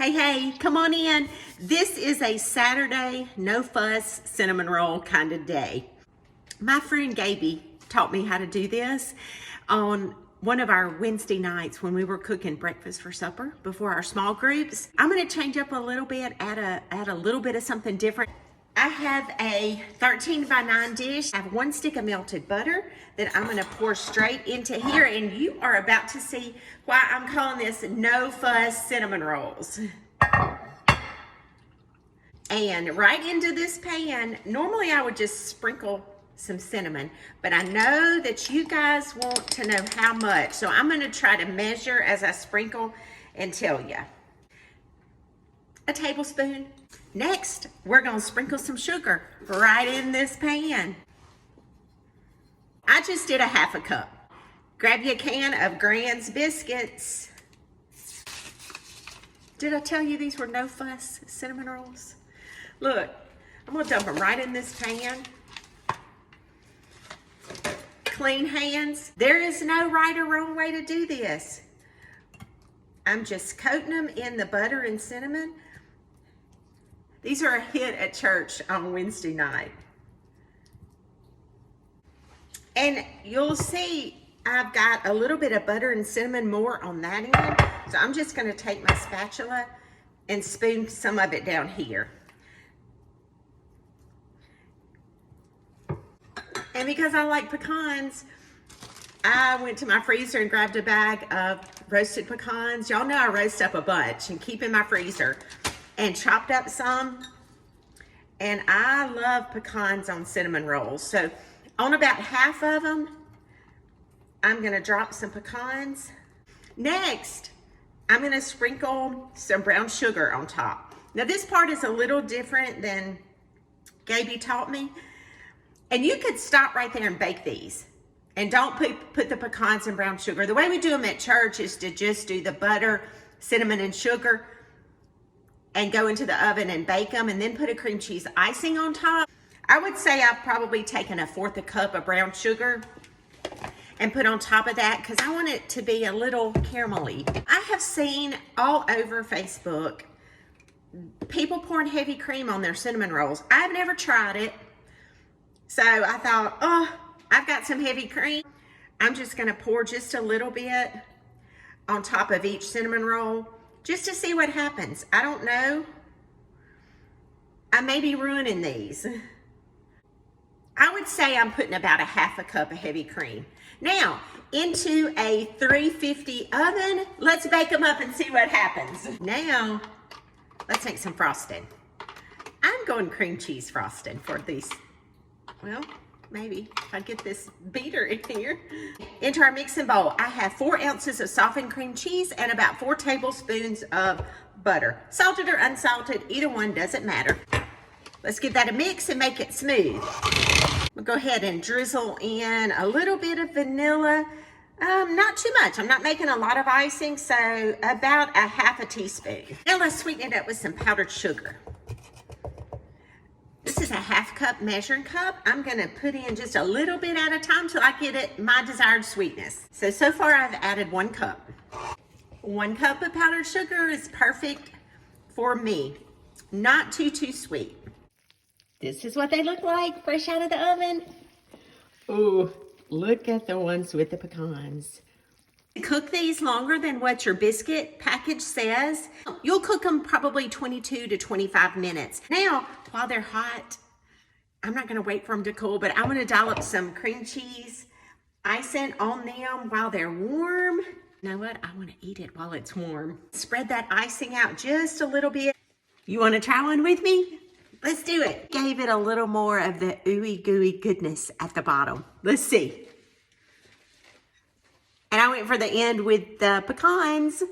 Hey, come on in. This is a Saturday, no fuss, cinnamon roll kind of day. My friend Gaby taught me how to do this on one of our Wednesday nights when we were cooking breakfast for supper before our small groups. I'm gonna change up a little bit, add a little bit of something different. I have a 13 by 9 dish. I have 1 stick of melted butter that I'm gonna pour straight into here, and you are about to see why I'm calling this no fuss cinnamon rolls. And right into this pan, normally I would just sprinkle some cinnamon, but I know that you guys want to know how much, so I'm gonna try to measure as I sprinkle and tell you. A tablespoon. Next, we're gonna sprinkle some sugar right in this pan. I just did a 1/2 cup. Grab you a can of Grand's biscuits. Did I tell you these were no fuss cinnamon rolls? Look, I'm gonna dump them right in this pan. Clean hands. There is no right or wrong way to do this. I'm just coating them in the butter and cinnamon. These are a hit at church on Wednesday night. And you'll see I've got a little bit of butter and cinnamon more on that end. So I'm just gonna take my spatula and spoon some of it down here. And because I like pecans, I went to my freezer and grabbed a bag of roasted pecans. Y'all know I roast up a bunch and keep in my freezer. And chopped up some. And I love pecans on cinnamon rolls. So on about 1/2 of them, I'm gonna drop some pecans. Next, I'm gonna sprinkle some brown sugar on top. Now this part is a little different than Gaby taught me. And you could stop right there and bake these. And don't put the pecans and brown sugar. The way we do them at church is to just do the butter, cinnamon, and sugar and go into the oven and bake them and then put a cream cheese icing on top. I would say I've probably taken 1/4 cup of brown sugar and put on top of that because I want it to be a little caramelly. I have seen all over Facebook people pouring heavy cream on their cinnamon rolls. I've never tried it. So I thought, oh, I've got some heavy cream. I'm just gonna pour just a little bit on top of each cinnamon roll just to see what happens. I don't know. I may be ruining these. I would say I'm putting about 1/2 cup of heavy cream. Now, into a 350 oven, let's bake them up and see what happens. Now, let's make some frosting. I'm going cream cheese frosting for these. Well, maybe if I get this beater in here. Into our mixing bowl, I have 4 ounces of softened cream cheese and about 4 tablespoons of butter. Salted or unsalted, either one doesn't matter. Let's give that a mix and make it smooth. We'll go ahead and drizzle in a little bit of vanilla. Not too much. I'm not making a lot of icing, so about 1/2 teaspoon. Now let's sweeten it up with some powdered sugar. This is a 1/2 cup measuring cup. I'm gonna put in just a little bit at a time till I get it my desired sweetness. So far I've added 1 cup. 1 cup of powdered sugar is perfect for me. Not too sweet. This is what they look like fresh out of the oven. Ooh, look at the ones with the pecans. Cook these longer than what your biscuit package says. You'll cook them probably 22 to 25 minutes. Now, while they're hot, I'm not gonna wait for them to cool, but I'm gonna dollop some cream cheese icing on them while they're warm. You know what? I wanna eat it while it's warm. Spread that icing out just a little bit. You wanna try one with me? Let's do it. Gave it a little more of the ooey gooey goodness at the bottom. Let's see. And I went for the end with the pecans.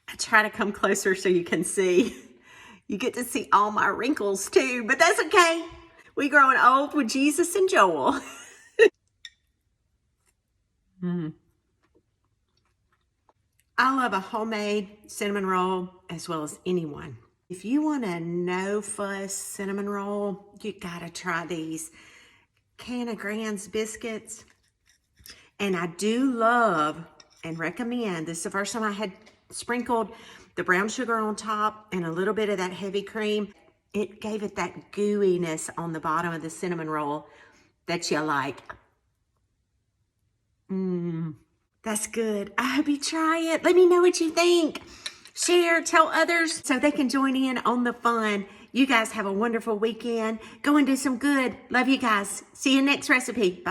I try to come closer so you can see. You get to see all my wrinkles too, but that's okay. We growing old with Jesus and Joel. I love a homemade cinnamon roll as well as anyone. If you want a no fuss cinnamon roll, you gotta try these. Can of Grand's biscuits. And I do love and recommend, this is the first time I had sprinkled the brown sugar on top and a little bit of that heavy cream. It gave it that gooiness on the bottom of the cinnamon roll that you like. That's good. I hope you try it. Let me know what you think. Share, tell others so they can join in on the fun. You guys have a wonderful weekend. Go and do some good. Love you guys. See you next recipe. Bye.